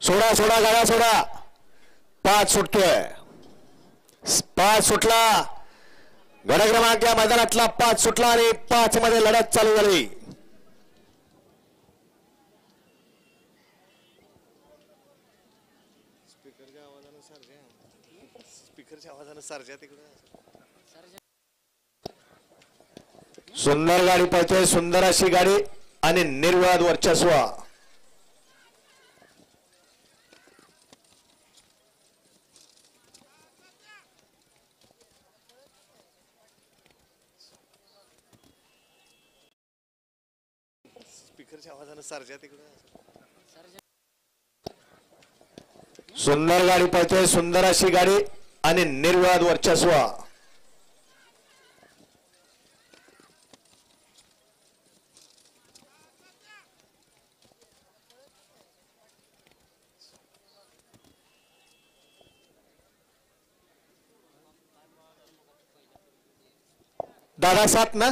सोडा सोडा गाड्या सोडा. 5 सुटतोय. 5 सुटला. गड क्रमांक या मैदानातला 5 सुटला आणि 5 मध्ये लढत चालू झाली. सुंदर गाडी पळते. सुंदर अशी गाडी आणि निर्विवाद वर्चस्व. सुंदर गाडी पळते. सुंदर अशी गाडी आणि निर्विवाद वर्चस्व. दादा 7 ना.